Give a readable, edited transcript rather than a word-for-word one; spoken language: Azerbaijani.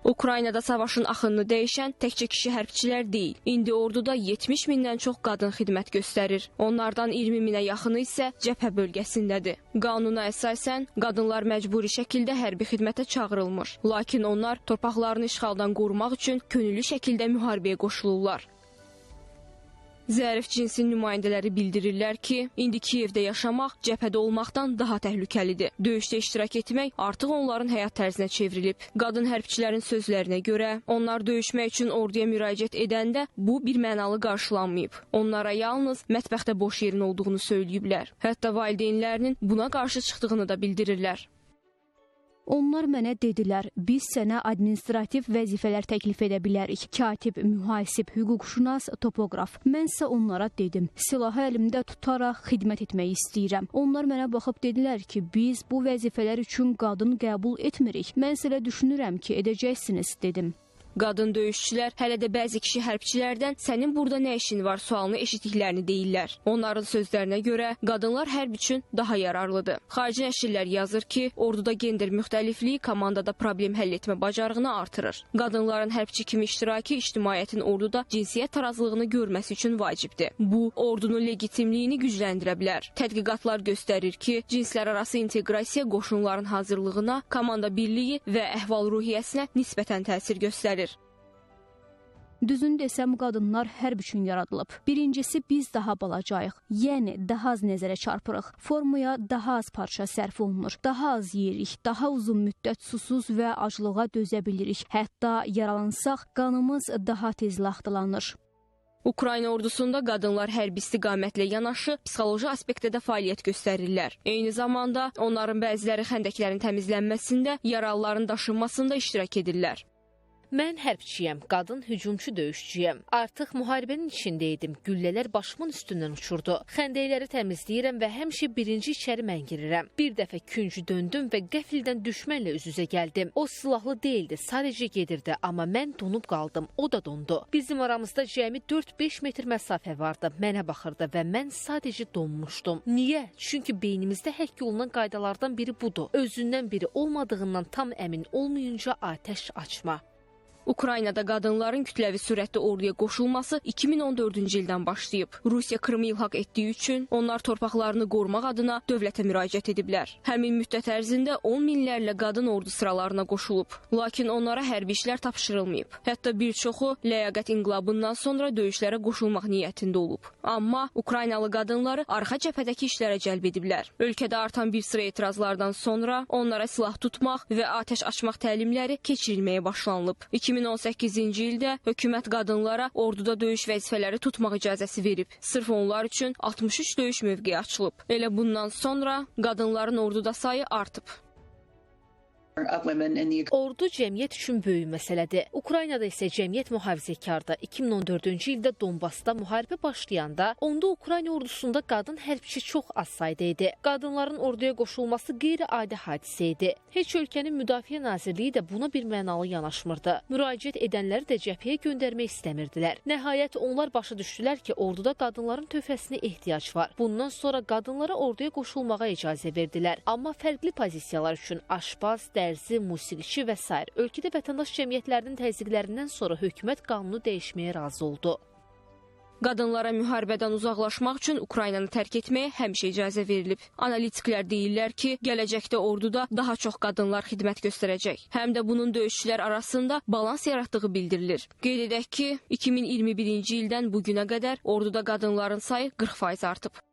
Ukraynada savaşın axınını dəyişən təkcə kişi hərbçilər deyil. İndi orduda 70 mindən çox qadın xidmət göstərir. Onlardan 20 minə yaxını isə cəbhə bölgəsindədir. Qanuna əsasən qadınlar məcburi şəkildə hərbi xidmətə çağırılmır. Lakin onlar torpaqlarını işğaldan qorumaq üçün könüllü şəkildə müharibəyə qoşulurlar. Zərif cinsin nümayəndələri bildirirlər ki, indi Kiyevdə yaşamaq cəbhədə olmaqdan daha təhlükəlidir. Döyüşdə iştirak etmək artıq onların həyat tərzinə çevrilib. Qadın hərbçilərin sözlərinə görə, onlar döyüşmək üçün orduya müraciət edəndə bu bir mənalı qarşılanmayıb. Onlara yalnız mətbəxdə boş yerin olduğunu söyləyiblər. Hətta valideynlərinin buna qarşı çıxdığını da bildirirlər. Onlar mənə dedilər, biz sənə administrativ vəzifələr təklif edə bilərik. Katib, mühasib, hüquqşünas, topoqraf. Mənsə onlara dedim, silahı əlimdə tutaraq xidmət etmək istəyirəm. Onlar mənə baxıb dedilər ki, biz bu vəzifələr üçün qadın qəbul etmirik. Mənsə elə düşünürəm ki, edəcəksiniz, dedim. Qadın döyüşçülər hələ də bəzi kişi hərbçilərdən sənin burada nə işin var sualını eşitdiklərini deyirlər. Onların sözlərinə görə qadınlar hərb üçün daha yararlıdır. Xarici nəşrlər yazır ki, orduda gender müxtəlifliyi komandada problem həll etmə bacarığını artırır. Qadınların hərbçi kimi iştirakı ictimaiyyətin orduda cinsiyyət tarazlığını görməsi üçün vacibdir. Bu, ordunun legitimliyini gücləndirə bilər. Tədqiqatlar göstərir ki, cinslər arası inteqrasiya qoşunların hazırlığına, komanda birliyi və əhval-ruhiyyəsinə nisbətən təsir göstərir. Düzünü desəm, qadınlar hərb üçün yaradılıb. Birincisi, biz daha balacayıq, yəni daha az nəzərə çarpırıq. Formaya daha az parça sərf olunur, daha az yeyirik, daha uzun müddət susuz və aclığa dözə bilirik. Hətta yaralansaq, qanımız daha tez laxtalanır. Ukrayna ordusunda qadınlar hərbi istiqamətlə yanaşı psixoloji aspektdə də fəaliyyət göstərirlər. Eyni zamanda onların bəziləri xəndəklərin təmizlənməsində, yaralıların daşınmasında iştirak edirlər. Mən hərbçiyəm, qadın hücumçu döyüşçüyəm. Artıq müharibənin içindəydim. Güllələr başımın üstündən uçurdu. Xəndəkləri təmizləyirəm və həmişə birinci içəri mən girirəm. Bir dəfə küncü döndüm və qəfildən düşmənlə üz-üzə gəldim. O silahlı değildi, sadəcə gedirdi, amma mən donub qaldım. O da dondu. Bizim aramızda cəmi 4-5 metr məsafə vardı. Mənə baxırdı və mən sadəcə donmuşdum. Niyə? Çünki beynimizdə həkk olunan qaydalardan biri budur. Özündən biri olmadığından tam əmin olmayınca atəş açma. Ukraynada qadınların kütləvi sürətli orduya qoşulması 2014-cü ildən başlayıb. Rusiya Krımı ilhaq etdiyi üçün onlar torpaqlarını qorumaq adına dövlətə müraciət ediblər. Həmin müddət ərzində 10 minlərlə qadın ordu sıralarına qoşulub. Lakin onlara hərbi işlər tapşırılmayıb. Hətta bir çoxu ləyaqət inqilabından sonra döyüşlərə qoşulmaq niyyətində olub. Amma Ukraynalı qadınları arxa cəbhədəki işlərə cəlb ediblər. Ölkədə artan bir sıra etirazlardan sonra onlara silah tutmaq və atəş açmaq təlimləri keçirilməyə başlanılıb. 2018-ci ildə hökumət qadınlara orduda döyüş vəzifələri tutmaq icazəsi verib. Sırf onlar üçün 63 döyüş mövqeyi açılıb. Elə bundan sonra qadınların orduda sayı artıb. Ordu cəmiyyət üçün böyük məsələdir. Ukraynada isə cəmiyyət mühafizəkardır. 2014-cü ildə Donbasda müharibə başlayanda onda Ukrayna ordusunda qadın hərbçi çox az sayda idi. Qadınların orduya qoşulması qeyri-adi hadisə idi. Heç ölkənin Müdafiə Nazirliyi də buna bir mənalı yanaşmırdı. Müraciət edənləri də cəbhəyə göndərmək istəmirdilər. Nəhayət onlar başa düşdülər ki, orduda qadınların töhfəsinə ehtiyac var. Bundan sonra qadınlara orduya qoşulmağa icazə verdilər. Amma fərqli pozisiyalar üçün aşpaz, dərzi, musiqiçi və s. Ölkədə vətəndaş cəmiyyətlərinin təzyiqlərindən sonra hökumət qanunu dəyişməyə razı oldu. Qadınlara müharibədən uzaqlaşmaq üçün Ukraynanı tərk etməyə həmişə icazə verilib. Analitiklər deyirlər ki, gələcəkdə orduda daha çox qadınlar xidmət göstərəcək. Həm də bunun döyüşçülər arasında balans yaratdığı bildirilir. Qeyd edək ki, 2021-ci ildən bu günə qədər orduda qadınların sayı 40% artıb.